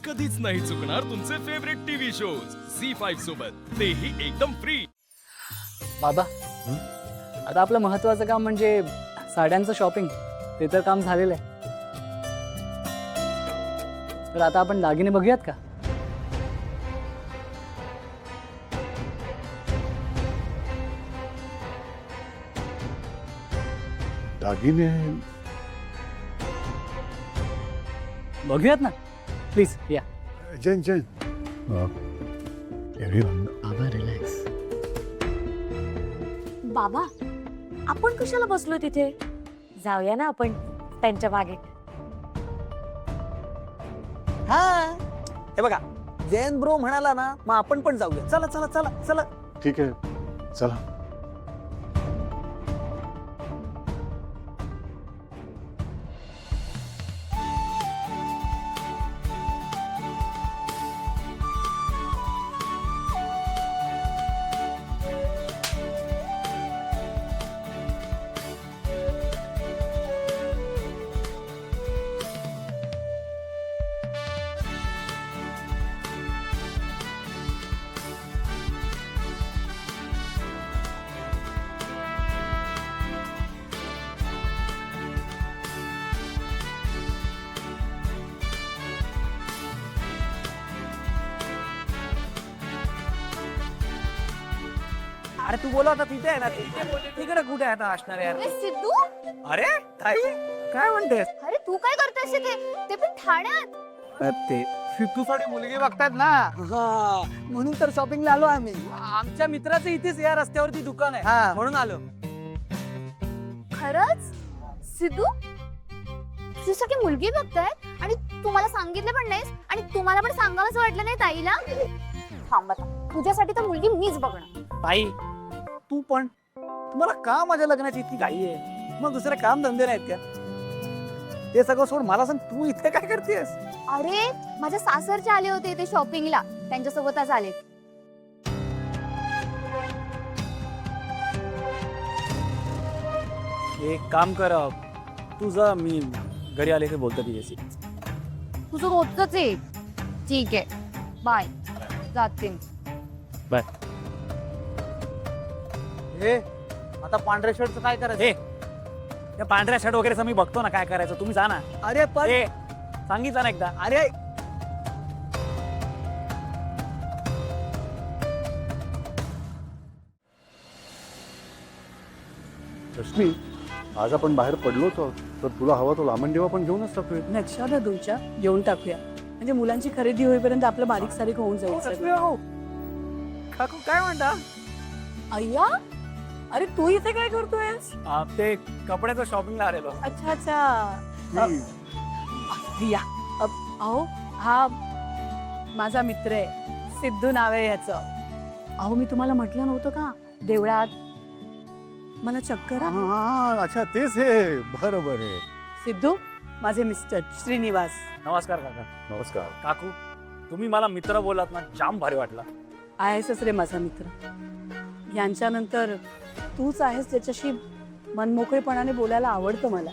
कधीच नाही चुकणार तुमचे फेवरेट टीव्ही शोज झी5 सोबत, तेही एकदम फ्री. बाबा आता आपलं महत्वाचं काम म्हणजे साड्यांचं शॉपिंग, ते तर काम झालेलं आहे. तर आता आपण दागिने बघूयात का? दागिने बघूयात ना प्लीज या. जैन जैन बाबा रिलॅक्स. बाबा आपण कशाला बसलो तिथे, जाऊया ना आपण त्यांच्या बागेत. हा हे बघा, जैन ब्रो म्हणाला ना, मग आपण पण जाऊया. चला चला चला चला. ठीक आहे चला. अरे तू बोला होता तिथे आहे ना, तिकडे कुठे आहे ना असणार यार. सिद्धू, अरे ताई काय म्हणतेस? अरे तू काय करतोयस इथे, ते पण ठाण्यात? ते सिद्धूसाठी मुलगी बघतायत ना, हा म्हणून तर शॉपिंगला आलो आम्ही. आमच्या मित्राचं इथेच या रस्त्यावरती दुकान आहे, हा म्हणून आलो. खरंच सिद्धू, तुझ्यासाठी मुलगी बघतायत आणि तू मला सांगितलं पण नाहीस, आणि तुम्हाला पण सांगावंसं वाटलं नाही ताईला? थांब आता, तुझ्यासाठी तर मुलगी मीच बघणार. ताई तू पण, तुम्हाला का माझ्या लग्नाची इतकी घाई आहे? मग दुसरे काम धंदे नाहीत का? ते सगळं सोड, मला सांग तू इथे काय करतेस? अरे माझ्या सासरचे आले होते इथे शॉपिंगला, त्यांच्यासोबतच आले. एक काम कर, तुझं मी घरी आले ते बोलतो तिच्याशी. तुझं रोजच आहे. ठीक आहे, बाय, जाते मी. बाय. हे आता पांढऱ्या शर्टचं काय करायचं? हे त्या पांढऱ्या शर्ट वगैरेचं मी बघतो ना काय करायचं, तुम्ही जा ना. अरे पण सांगितलं ना एकदा. अरे रश्मी, आज आपण बाहेर पडलोच आहोत, तर तुला हवा तो लामणदेवा पण घेऊनच टाकूया. नक्षाला दूरच्या घेऊन टाकूया, म्हणजे मुलांची खरेदी होईपर्यंत आपलं बारीक सारीक होऊन जाईल सगळं. काकू काय म्हणता? अय्या, अरे तू इथे काय करतोयस? ते कपड्याचं शॉपिंगला आलेलो. अच्छा अच्छा. रिया, अहो हा माझा मित्र आहे, सिद्धू नाव आहे याचं. अहो मी तुम्हाला म्हटलं नव्हतं का, देवळात मला चक्कर आली. अच्छा तेच हे, बरोबर आहे. सिद्धू माझे मिस्टर श्रीनिवास. नमस्कार काका. नमस्कार. काकू तुम्ही मला मित्र बोलात ना, जाम भारी वाटला. आहेसच रे माझा मित्र. यांच्यानंतर तूच आहेस ज्याच्याशी मनमोकळेपणाने बोलायला आवडतं मला.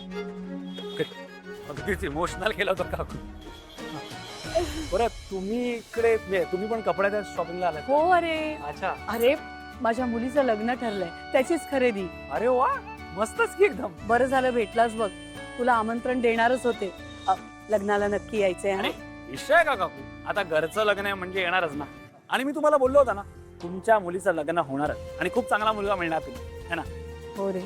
अगदीच इमोशनल केलं होतं काकू. बरं तुम्ही इकडे, तुम्ही पण कपड्याच्या शॉपिंगला आलात? हो अरे. अच्छा. अरे माझ्या मुलीचं लग्न ठरलंय, त्याचीच खरेदी. अरे वा, मस्तच की एकदम. बरं झालं भेटलास बघ, तुला आमंत्रण देणारच होते. लग्नाला नक्की यायचंय. अरे विषय का काकू, आता घरचं लग्न आहे म्हणजे येणारच ना. आणि मी तुम्हाला बोललो होता ना, तुमच्या मुलीचं लग्न होणार आणि खूप चांगला मुलगा मिळणार तुम्ही, है ना? हो रे.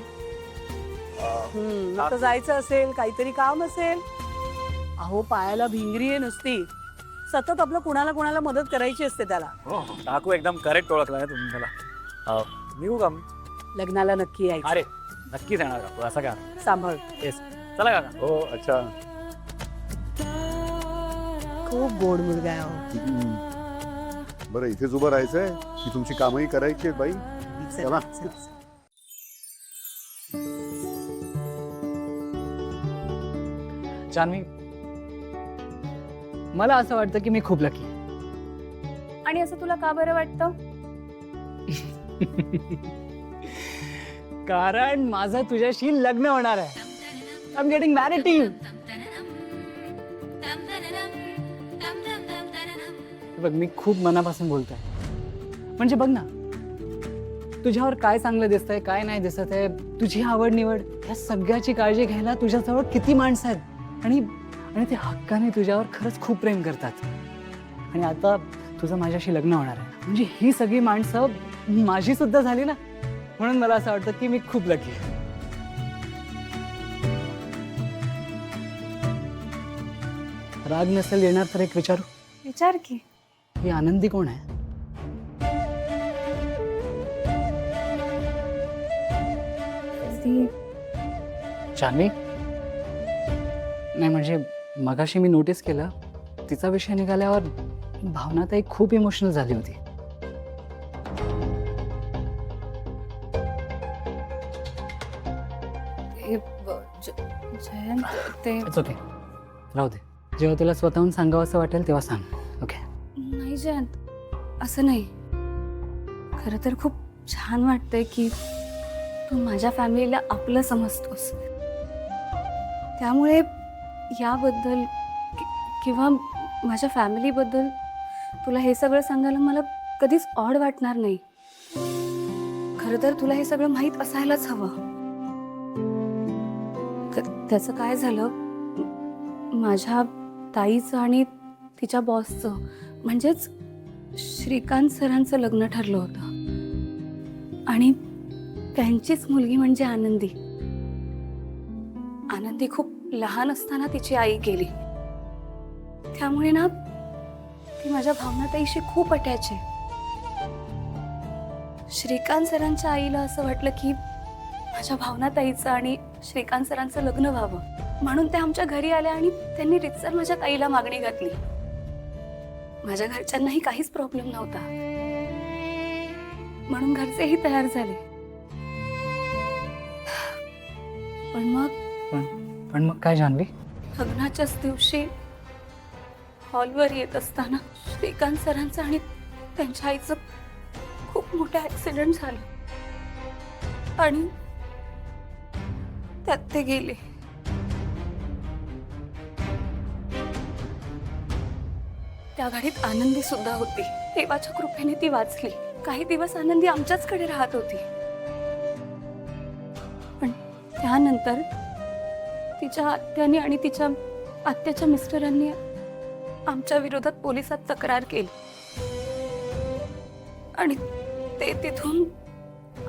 आता जायचं असेल, काहीतरी काम असेल. अहो पायाला भिंगरी आहे नुसती, सतत आपलं कुणाला कुणाला मदत करायची असते त्याला. काकू एकदम करेक्ट ओळखला आहे तुम्ही मला. निघू का मी? लग्नाला नक्की यायचं. अरे नक्कीच येणार काकू, असं का? सांभाळ. येस, चला काका. हो अच्छा. खूप गोड मुलगा आहे अहो. बरं इथेच उभं राहायचंय की तुमची कामही करायची आहेत बाई? चला. जान्हवी, मला असं वाटतं की मी खूप लकी. आणि असं तुला का बरं वाटतं? कारण माझं तुझ्याशी लग्न होणार आहे. I am getting married to you. बघ मी खूप मनापासून बोलतोय. म्हणजे बघ ना, तुझ्यावर काय चांगलं दिसतंय काय नाही दिसत आहे, तुझी आवड निवड या सगळ्याची काळजी घ्यायला तुझ्याजवळ किती माणसं आहेत आणि आणि ते हक्काने तुझ्यावर खरंच खूप प्रेम करतात. आणि आता तुझं माझ्याशी लग्न होणार आहे म्हणजे ही सगळी माणसं माझी सुद्धा झाली ना. म्हणून मला असं वाटतं की मी खूप लकी. राग नसेल येणार तर एक विचारू, विचार की. ही आनंदी कोण आहे? ती जान्हवी? नाही म्हणजे मगाशी मी नोटीस केलं तिचा विषय निघाल्यावर भावनाताई खूप इमोशनल झाली होती. जयंत ते इट्स ओके, राहू दे. जेव्हा तुला स्वतःहून सांगावं असं वाटेल तेव्हा सांग. ओके. नाही जयंत, असं नाही. खरं तर खूप छान वाटतंय की तू माझ्या फॅमिलीला आपलं समजतोस. त्यामुळे याबद्दल किंवा माझ्या फॅमिलीबद्दल तुला हे सगळं सांगायला मला कधीच ऑड वाटणार नाही. खरं तर तुला हे सगळं माहीत असायलाच हवं. त्याचं काय झालं, माझ्या ताईचं आणि तिच्या बॉसचं म्हणजेच श्रीकांत सरांचं लग्न ठरलं होतं आणि त्यांचीच मुलगी म्हणजे आनंदी. आनंदी खूप लहान असताना तिची आई गेली. त्यामुळे ना ती माझ्या भावनाताईशी खूप अटॅच आहे. श्रीकांत सरांच्या आईला असं वाटलं की माझ्या भावनाताईचं आणि श्रीकांत सरांचं लग्न व्हावं म्हणून त्या आमच्या घरी आल्या आणि त्यांनी रितसर माझ्या ताईला मागणी घातली. माझ्या घरच्यांनाही काहीच प्रॉब्लेम नव्हता म्हणून घरचेही तयार झाले. पण मग काय जान्हवी? लग्नाच्याच दिवशी हॉलवर येत असताना श्रीकांत सरांचं आणि त्यांच्या आईचं खूप मोठं ऍक्सिडेंट झालं आणि त्यात ते गेले. त्या गाडीत आनंदी सुद्धा होती. देवाच्या कृपेने ती वाचली. काही दिवस आनंदी आमच्याचकडे राहत होती. पण त्यानंतर तिच्या आत्याने आणि तिच्या आत्याच्या मिस्टरांनी आमच्या विरोधात पोलिसात तक्रार केली आणि ते तिथून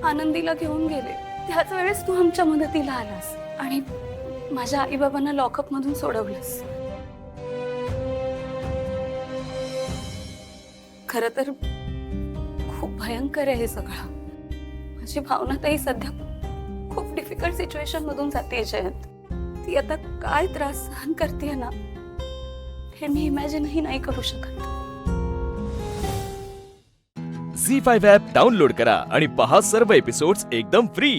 आनंदीला घेऊन गेले. त्याच वेळेस तू आमच्या मदतीला आलास आणि माझ्या आईबाबांना लॉकअप मधून सोडवलंस. खरं तर खूप भयंकर आहे हे सगळं. माझी भावनाताई सध्या खूप डिफिकल्ट सिच्युएशन मधून जाते जयंत. ती आता काय त्रास सहन करते ना हे मी इमॅजिनही नाही करू शकत. झी5 ॲप डाउनलोड करा आणि पहा सर्व एपिसोड्स एकदम फ्री.